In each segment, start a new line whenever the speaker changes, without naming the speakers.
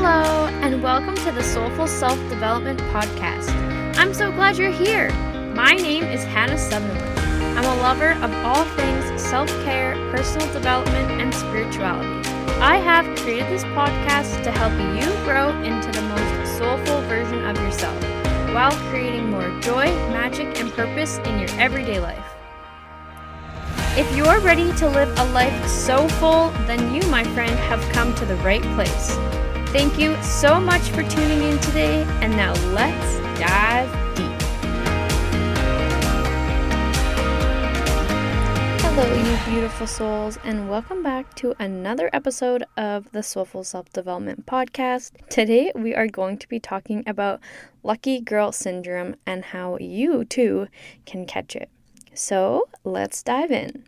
Hello, and welcome to the Soulful Self-Development Podcast. I'm so glad you're here. My name is Hannah Sutherland. I'm a lover of all things self-care, personal development, and spirituality. I have created this podcast to help you grow into the most soulful version of yourself while creating more joy, magic, and purpose in your everyday life. If you're ready to live a life so full, then you, my friend, have come to the right place. Thank you so much for tuning in today, and now let's dive deep. Hello, you beautiful souls, and welcome back to another episode of the Soulful Self-Development Podcast. Today, we are going to be talking about lucky girl syndrome and how you, too, can catch it. So, let's dive in.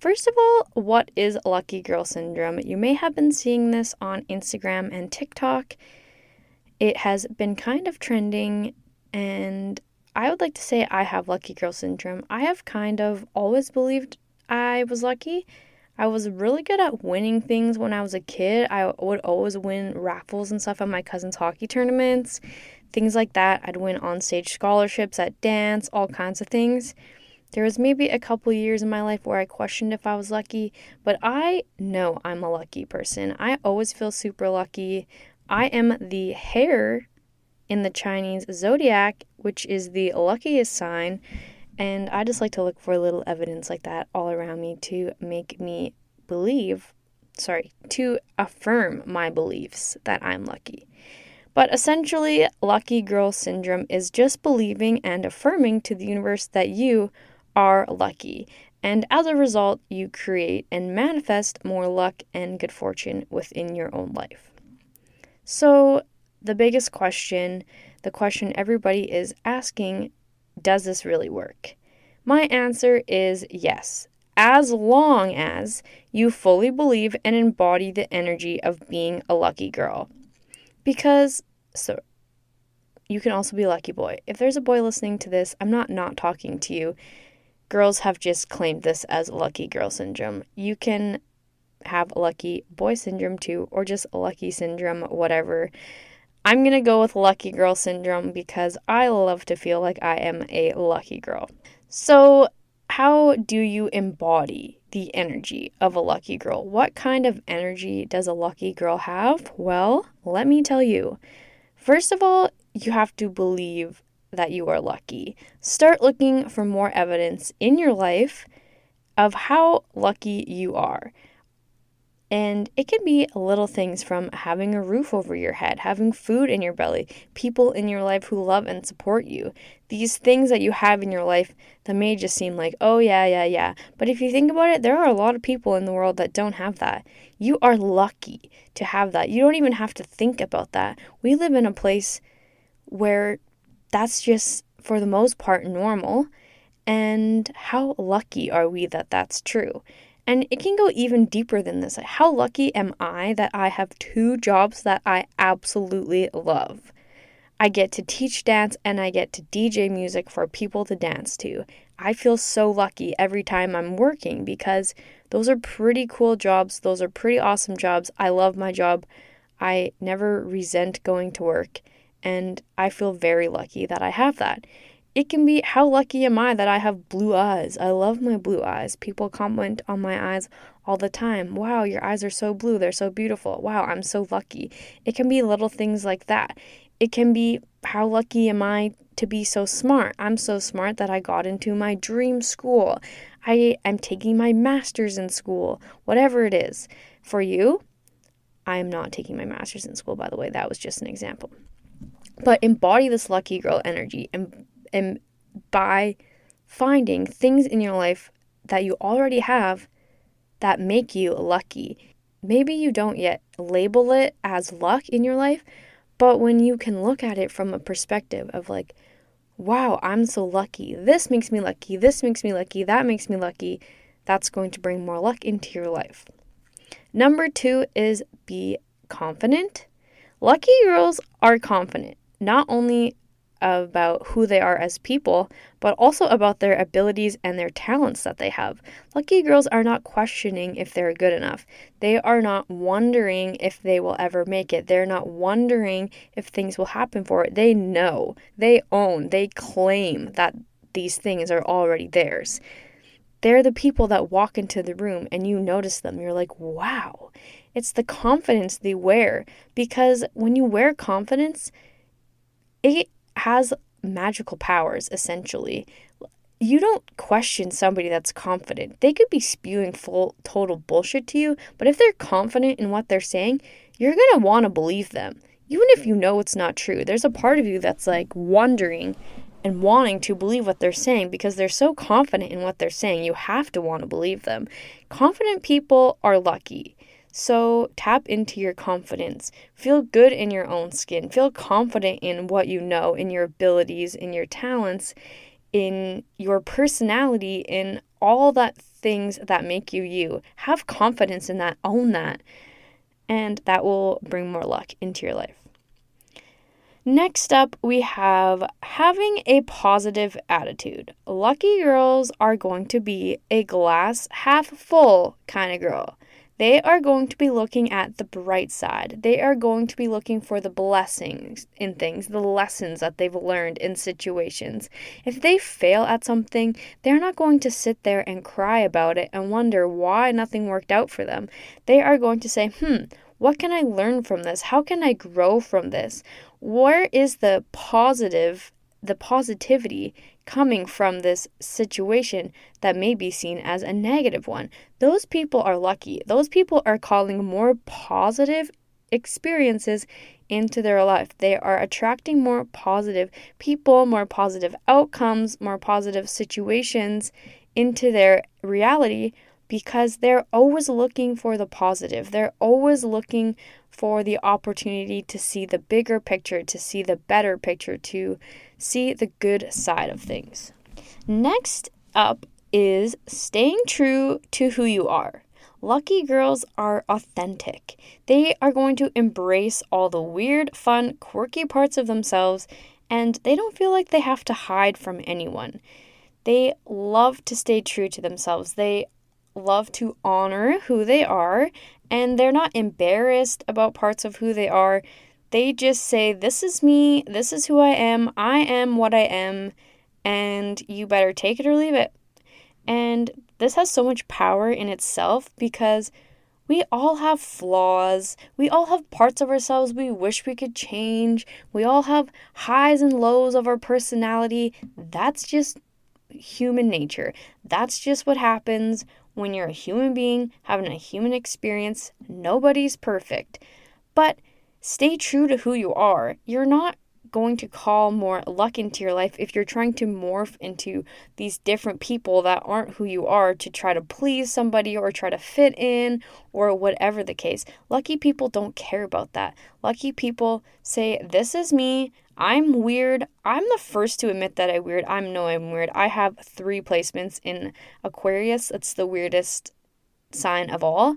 First of all, what is lucky girl syndrome? You may have been seeing this on Instagram and TikTok. It has been kind of trending, and I would like to say I have lucky girl syndrome. I have kind of always believed I was lucky. I was really good at winning things when I was a kid. I would always win raffles and stuff at my cousin's hockey tournaments, things like that. I'd win on-stage scholarships at dance, all kinds of things. There was maybe a couple years in my life where I questioned if I was lucky, but I know I'm a lucky person. I always feel super lucky. I am the hare in the Chinese zodiac, which is the luckiest sign, and I just like to look for little evidence like that all around me to make me to affirm my beliefs that I'm lucky. But essentially, lucky girl syndrome is just believing and affirming to the universe that you are lucky, and as a result, you create and manifest more luck and good fortune within your own life. So, the biggest question, the question everybody is asking, does this really work? My answer is yes, as long as you fully believe and embody the energy of being a lucky girl. Because, you can also be a lucky boy. If there's a boy listening to this, I'm not talking to you. Girls have just claimed this as lucky girl syndrome. You can have lucky boy syndrome too, or just lucky syndrome, whatever. I'm going to go with lucky girl syndrome because I love to feel like I am a lucky girl. So, how do you embody the energy of a lucky girl? What kind of energy does a lucky girl have? Well, let me tell you. First of all, you have to believe that you are lucky. Start looking for more evidence in your life of how lucky you are. And it can be little things from having a roof over your head, having food in your belly, people in your life who love and support you. These things that you have in your life that may just seem like, oh yeah. But if you think about it, there are a lot of people in the world that don't have that. You are lucky to have that. You don't even have to think about that. We live in a place where that's just, for the most part, normal. And how lucky are we that that's true? And it can go even deeper than this. How lucky am I that I have 2 jobs that I absolutely love? I get to teach dance and I get to DJ music for people to dance to. I feel so lucky every time I'm working because those are pretty cool jobs. Those are pretty awesome jobs. I love my job. I never resent going to work. And I feel very lucky that I have that. It can be, how lucky am I that I have blue eyes? I love my blue eyes. People comment on my eyes all the time. Wow, your eyes are so blue. They're so beautiful. Wow, I'm so lucky. It can be little things like that. It can be, how lucky am I to be so smart? I'm so smart that I got into my dream school. I am taking my master's in school. Whatever it is. For you, I am not taking my master's in school, by the way. That was just an example. But embody this lucky girl energy and by finding things in your life that you already have that make you lucky. Maybe you don't yet label it as luck in your life, but when you can look at it from a perspective of like, wow, I'm so lucky. This makes me lucky. This makes me lucky. That makes me lucky. That's going to bring more luck into your life. Number 2 is be confident. Lucky girls are confident. Not only about who they are as people, but also about their abilities and their talents that they have. Lucky girls are not questioning if they're good enough. They are not wondering if they will ever make it. They're not wondering if things will happen for it. They know, they own, they claim that these things are already theirs. They're the people that walk into the room and you notice them. You're like, wow. It's the confidence they wear, because when you wear confidence, it has magical powers, essentially. You don't question somebody that's confident. They could be spewing full, total bullshit to you, but if they're confident in what they're saying, you're going to want to believe them, even if you know it's not true. There's a part of you that's like wondering and wanting to believe what they're saying because they're so confident in what they're saying. You have to want to believe them. Confident people are lucky. So tap into your confidence. Feel good in your own skin. Feel confident in what you know, in your abilities, in your talents, in your personality, in all that things that make you you. Have confidence in that. Own that. And that will bring more luck into your life. Next up, we have having a positive attitude. Lucky girls are going to be a glass half full kind of girl. They are going to be looking at the bright side. They are going to be looking for the blessings in things, the lessons that they've learned in situations. If they fail at something, they're not going to sit there and cry about it and wonder why nothing worked out for them. They are going to say, what can I learn from this? How can I grow from this? Where is the positivity coming from this situation that may be seen as a negative one? Those people are lucky. Those people are calling more positive experiences into their life. They are attracting more positive people, more positive outcomes, more positive situations into their reality because they're always looking for the positive. They're always looking for the opportunity to see the bigger picture, to see the better picture, to see the good side of things. Next up is staying true to who you are. Lucky girls are authentic. They are going to embrace all the weird, fun, quirky parts of themselves, and they don't feel like they have to hide from anyone. They love to stay true to themselves. They love to honor who they are, and they're not embarrassed about parts of who they are. They just say, this is me, this is who I am what I am, and you better take it or leave it. And this has so much power in itself because we all have flaws. We all have parts of ourselves we wish we could change. We all have highs and lows of our personality. That's just human nature. That's just what happens when you're a human being having a human experience. Nobody's perfect. But stay true to who you are. You're not going to call more luck into your life if you're trying to morph into these different people that aren't who you are to try to please somebody or try to fit in or whatever the case. Lucky people don't care about that. Lucky people say, this is me. I'm weird. I'm the first to admit that I'm weird. I'm weird. I have 3 placements in Aquarius. That's the weirdest sign of all.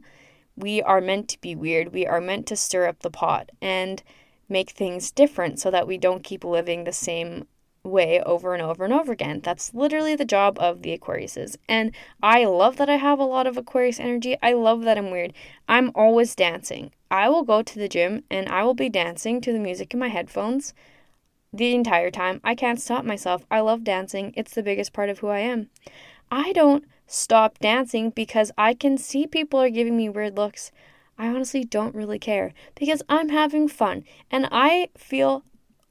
We are meant to be weird. We are meant to stir up the pot and make things different so that we don't keep living the same way over and over and over again. That's literally the job of the Aquariuses. And I love that I have a lot of Aquarius energy. I love that I'm weird. I'm always dancing. I will go to the gym and I will be dancing to the music in my headphones the entire time. I can't stop myself. I love dancing. It's the biggest part of who I am. I don't stop dancing because I can see people are giving me weird looks. I honestly don't really care because I'm having fun and I feel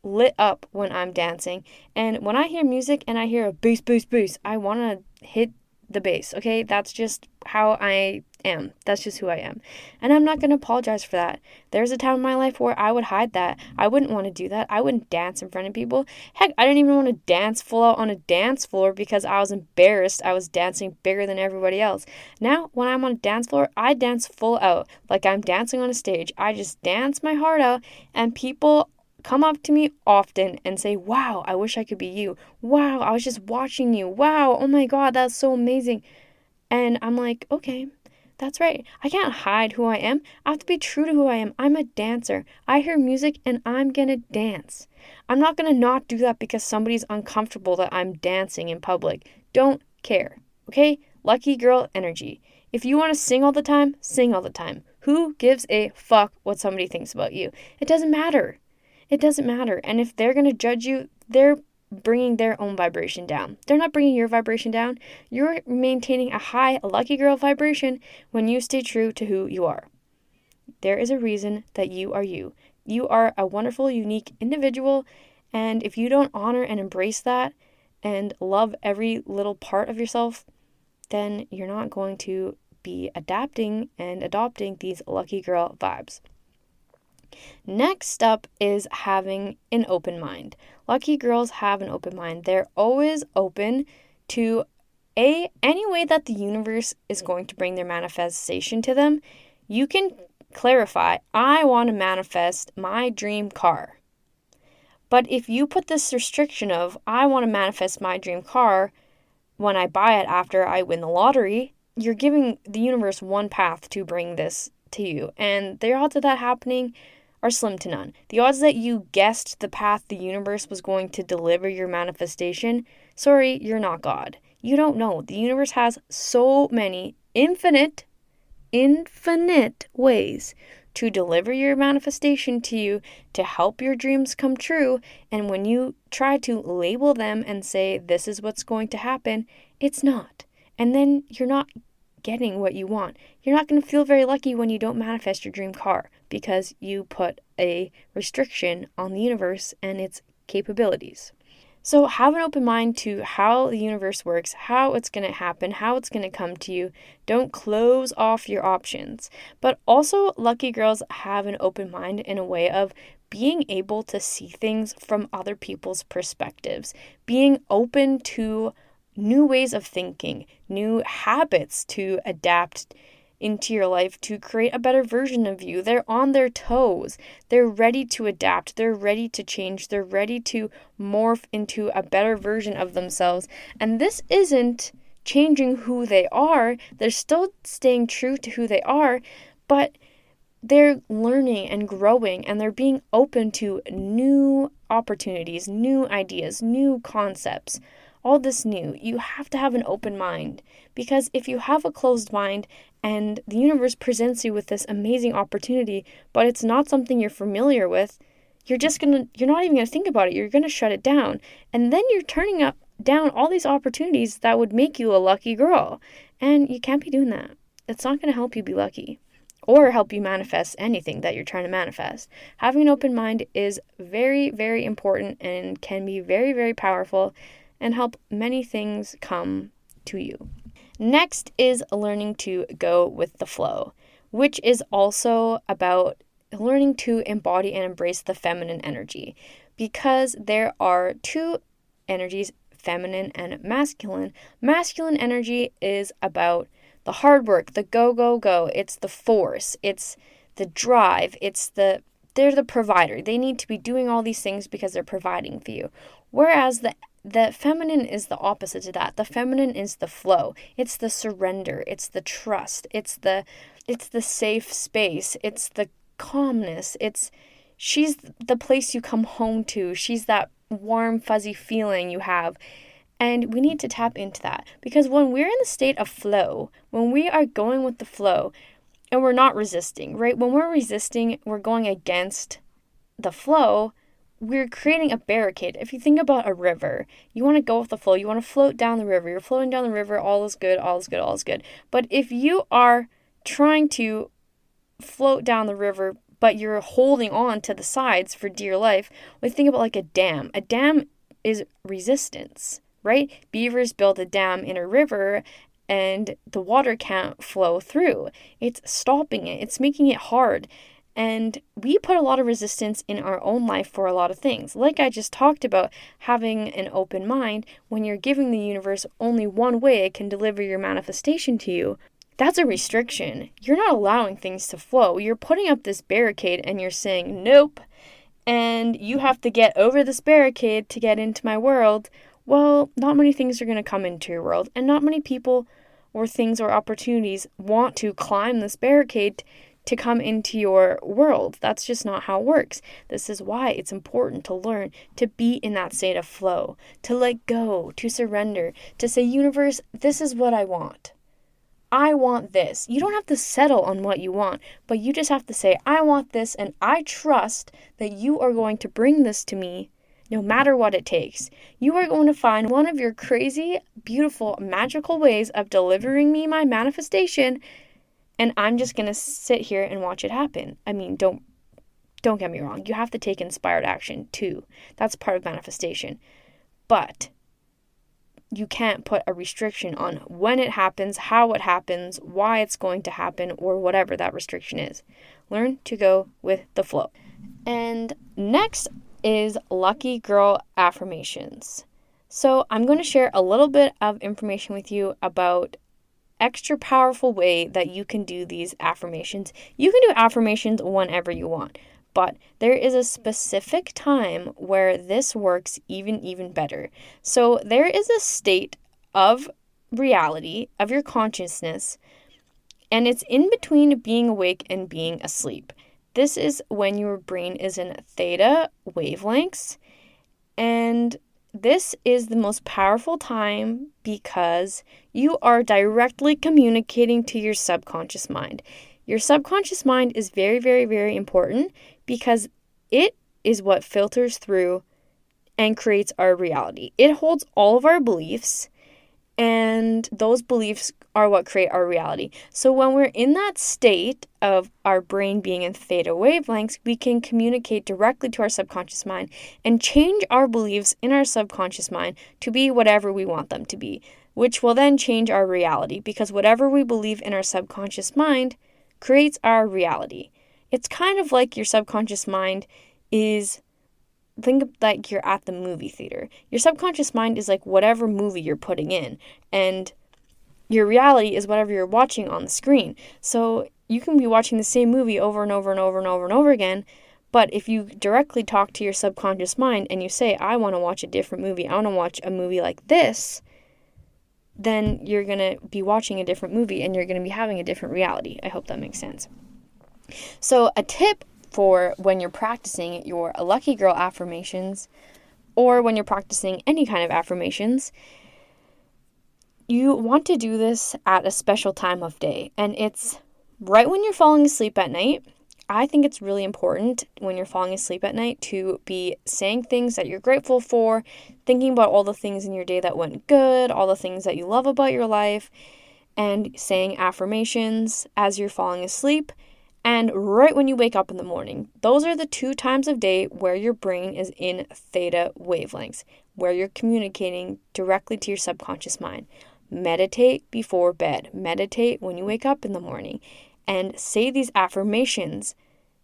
lit up when I'm dancing. And when I hear music and I hear a bass, bass, bass, I want to hit the bass, okay? That's just how I am. That's just who I am. And I'm not going to apologize for that. There's a time in my life where I would hide that. I wouldn't want to do that. I wouldn't dance in front of people. Heck, I didn't even want to dance full out on a dance floor because I was embarrassed. I was dancing bigger than everybody else. Now, when I'm on a dance floor, I dance full out like I'm dancing on a stage. I just dance my heart out, and people come up to me often and say, wow, I wish I could be you. Wow, I was just watching you. Wow, oh my God, that's so amazing. And I'm like, okay, That's right. I can't hide who I am. I have to be true to who I am. I'm a dancer. I hear music and I'm going to dance. I'm not going to not do that because somebody's uncomfortable that I'm dancing in public. Don't care. Okay? Lucky girl energy. If you want to sing all the time, sing all the time. Who gives a fuck what somebody thinks about you? It doesn't matter. It doesn't matter. And if they're going to judge you, they're bringing their own vibration down. They're not bringing your vibration down. You're maintaining a high lucky girl vibration when you stay true to who you are. There is a reason that you are you. You are a wonderful, unique individual, and if you don't honor and embrace that and love every little part of yourself, then you're not going to be adapting and adopting these lucky girl vibes. Next up is having an open mind. Lucky girls have an open mind. They're always open to any way that the universe is going to bring their manifestation to them. You can clarify, I want to manifest my dream car. But if you put this restriction of, I want to manifest my dream car when I buy it after I win the lottery, you're giving the universe one path to bring this to you. And the odds of that happening are slim to none. The odds that you guessed the path the universe was going to deliver your manifestation, sorry, you're not God. You don't know. The universe has so many infinite ways to deliver your manifestation to you, to help your dreams come true. And when you try to label them and say, this is what's going to happen, it's not. And then you're not getting what you want. You're not going to feel very lucky when you don't manifest your dream car because you put a restriction on the universe and its capabilities. So have an open mind to how the universe works, how it's going to happen, how it's going to come to you. Don't close off your options. But also, lucky girls have an open mind in a way of being able to see things from other people's perspectives, being open to new ways of thinking, new habits to adapt into your life to create a better version of you. They're on their toes. They're ready to adapt. They're ready to change. They're ready to morph into a better version of themselves. And this isn't changing who they are. They're still staying true to who they are, but they're learning and growing, and they're being open to new opportunities, new ideas, new concepts. All this new. You have to have an open mind, because if you have a closed mind and the universe presents you with this amazing opportunity, but it's not something you're familiar with, you're not even going to think about it. You're going to shut it down. And then you're turning down all these opportunities that would make you a lucky girl. And you can't be doing that. It's not going to help you be lucky or help you manifest anything that you're trying to manifest. Having an open mind is very, very important and can be very, very powerful and help many things come to you. Next is learning to go with the flow, which is also about learning to embody and embrace the feminine energy, because there are two energies, feminine and masculine. Masculine energy is about the hard work, the go, go, go. It's the force. It's the drive. They're the provider. They need to be doing all these things because they're providing for you. Whereas the feminine is the opposite to that. The feminine is the flow. It's the surrender. It's the trust. It's the safe space. It's the calmness. She's the place you come home to. She's that warm, fuzzy feeling you have. And we need to tap into that, because when we're in the state of flow, when we are going with the flow and we're not resisting, right? When we're resisting, we're going against the flow. We're creating a barricade. If you think about a river, you want to go with the flow. You want to float down the river. You're floating down the river. All is good. All is good. All is good. But if you are trying to float down the river, but you're holding on to the sides for dear life, we think about like a dam. A dam is resistance, right? Beavers build a dam in a river and the water can't flow through. It's stopping it. It's making it hard. And we put a lot of resistance in our own life for a lot of things. Like I just talked about, having an open mind, when you're giving the universe only one way it can deliver your manifestation to you, that's a restriction. You're not allowing things to flow. You're putting up this barricade and you're saying, nope, and you have to get over this barricade to get into my world. Well, not many things are going to come into your world, and not many people or things or opportunities want to climb this barricade to come into your world. That's just not how it works. This is why it's important to learn to be in that state of flow, to let go, to surrender, to say, universe, this is what I want. I want this. You don't have to settle on what you want, but you just have to say, I want this, and I trust that you are going to bring this to me no matter what it takes. You are going to find one of your crazy, beautiful, magical ways of delivering me my manifestation, and I'm just going to sit here and watch it happen. I mean, don't get me wrong. You have to take inspired action too. That's part of manifestation. But you can't put a restriction on when it happens, how it happens, why it's going to happen, or whatever that restriction is. Learn to go with the flow. And next is Lucky Girl affirmations. So I'm going to share a little bit of information with you about extra powerful way that you can do these affirmations. You can do affirmations whenever you want, but there is a specific time where this works even better. So there is a state of reality of your consciousness, and it's in between being awake and being asleep. This is when your brain is in theta wavelengths, and this is the most powerful time because you are directly communicating to your subconscious mind. Your subconscious mind is very important because it is what filters through and creates our reality. It holds all of our beliefs, and those beliefs are what create our reality. So when we're in that state of our brain being in theta wavelengths, we can communicate directly to our subconscious mind and change our beliefs in our subconscious mind to be whatever we want them to be, which will then change our reality, because whatever we believe in our subconscious mind creates our reality. It's kind of like your subconscious mind is, think of like you're at the movie theater. Your subconscious mind is like whatever movie you're putting in, and your reality is whatever you're watching on the screen. So you can be watching the same movie over and over again, but if you directly talk to your subconscious mind and you say, I want to watch a different movie, I want to watch a movie like this, then you're going to be watching a different movie and you're going to be having a different reality. I hope that makes sense. So a tip for when you're practicing your Lucky Girl affirmations, or when you're practicing any kind of affirmations, you want to do this at a special time of day, and it's right when you're falling asleep at night. I think it's really important when you're falling asleep at night to be saying things that you're grateful for, thinking about all the things in your day that went good, all the things that you love about your life, and saying affirmations as you're falling asleep and right when you wake up in the morning. Those are the 2 times of day where your brain is in theta wavelengths, where you're communicating directly to your subconscious mind. Meditate before bed. Meditate when you wake up in the morning. And say these affirmations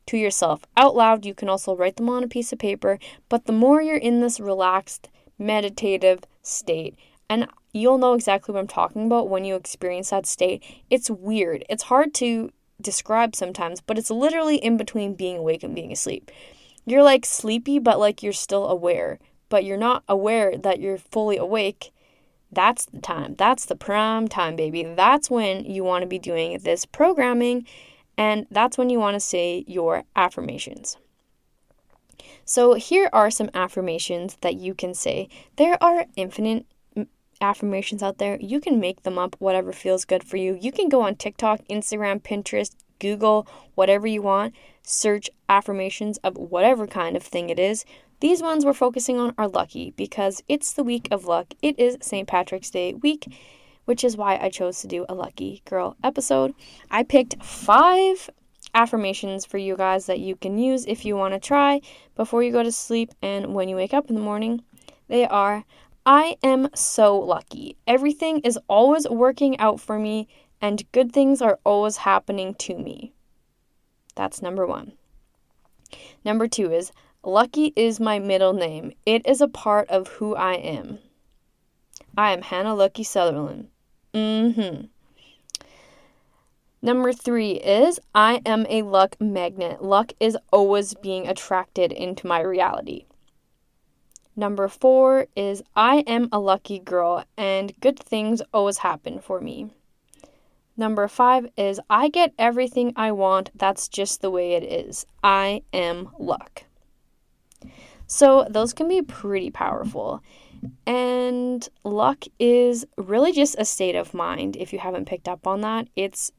to yourself out loud. You can also write them on a piece of paper. But the more you're in this relaxed, meditative state, and you'll know exactly what I'm talking about when you experience that state. It's weird. It's hard to describe sometimes, but it's literally in between being awake and being asleep. You're like sleepy, but like you're still aware. But you're not aware that you're fully awake. That's the time. That's the prime time, baby. That's when you want to be doing this programming, and that's when you want to say your affirmations. So here are some affirmations that you can say. There are infinite affirmations out there. You can make them up, whatever feels good for you. You can go on TikTok, Instagram, Pinterest, Google, whatever you want. Search affirmations of whatever kind of thing it is. These ones we're focusing on are lucky because it's the week of luck. It is St. Patrick's Day week, which is why I chose to do a Lucky Girl episode. I picked 5 affirmations for you guys that you can use if you want to try before you go to sleep and when you wake up in the morning. They are, I am so lucky. Everything is always working out for me and good things are always happening to me. That's number 1. Number 2 is, Lucky is my middle name. It is a part of who I am. I am Hannah Lucky Sutherland. Number 3 is, I am a luck magnet. Luck is always being attracted into my reality. Number 4 is, I am a lucky girl and good things always happen for me. Number 5 is I get everything I want. That's just the way it is. I am luck. So those can be pretty powerful. And luck is really just a state of mind. If you haven't picked up on that, it's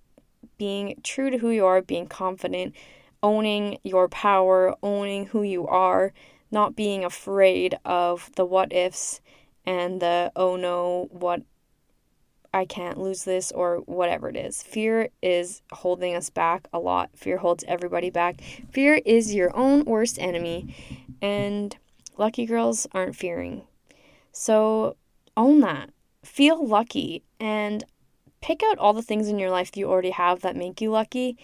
being true to who you are, being confident, owning your power, owning who you are, not being afraid of the what ifs and the oh no, what I can't lose this or whatever it is. Fear is holding us back a lot. Fear holds everybody back. Fear is your own worst enemy, and lucky girls aren't fearing. So own that. Feel lucky and pick out all the things in your life that you already have that make you lucky.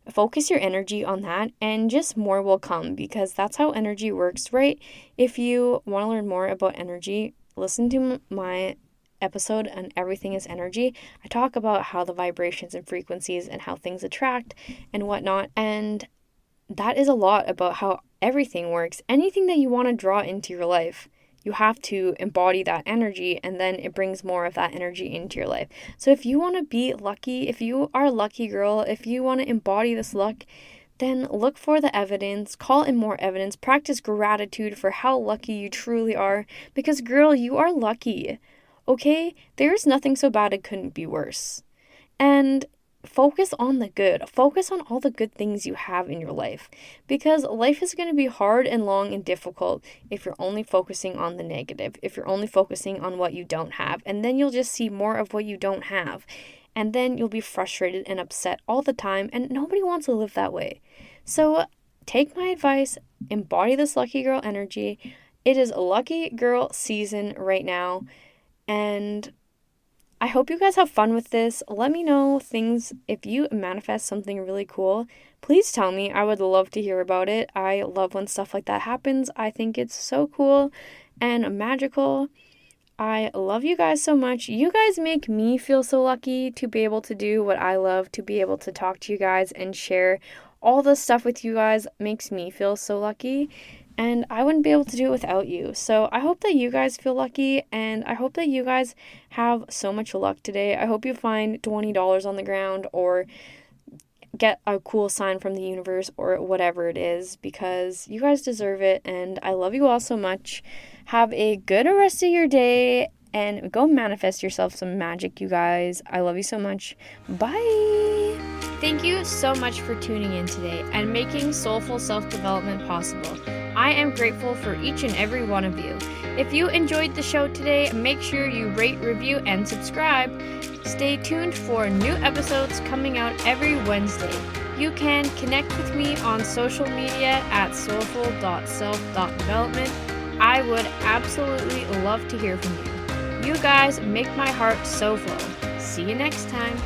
Focus your energy on that, and just more will come, because that's how energy works, right? If you want to learn more about energy, listen to my episode on Everything is Energy. I talk about how the vibrations and frequencies and how things attract and whatnot, and that is a lot about how everything works. Anything that you want to draw into your life, you have to embody that energy, and then it brings more of that energy into your life. So if you want to be lucky, if you are a lucky girl, if you want to embody this luck, then look for the evidence, call in more evidence, practice gratitude for how lucky you truly are, because girl, you are lucky. Okay? There's nothing so bad it couldn't be worse. And focus on the good. Focus on all the good things you have in your life, because life is going to be hard and long and difficult if you're only focusing on the negative, if you're only focusing on what you don't have, and then you'll just see more of what you don't have, and then you'll be frustrated and upset all the time, and nobody wants to live that way. So take my advice, embody this lucky girl energy. It is lucky girl season right now, and I hope you guys have fun with this. Let me know things. If you manifest something really cool, please tell me. I would love to hear about it. I love when stuff like that happens. I think it's so cool and magical. I love you guys so much. You guys make me feel so lucky to be able to do what I love, to be able to talk to you guys and share all this stuff with you guys makes me feel so lucky. And I wouldn't be able to do it without you. So I hope that you guys feel lucky, and I hope that you guys have so much luck today. I hope you find $20 on the ground, or get a cool sign from the universe, or whatever it is, because you guys deserve it, and I love you all so much. Have a good rest of your day, and go manifest yourself some magic, you guys. I love you so much. Bye! Thank you so much for tuning in today and making soulful self-development possible. I am grateful for each and every one of you. If you enjoyed the show today, make sure you rate, review, and subscribe. Stay tuned for new episodes coming out every Wednesday. You can connect with me on social media at soulful.self.development. I would absolutely love to hear from you. You guys make my heart so full. See you next time.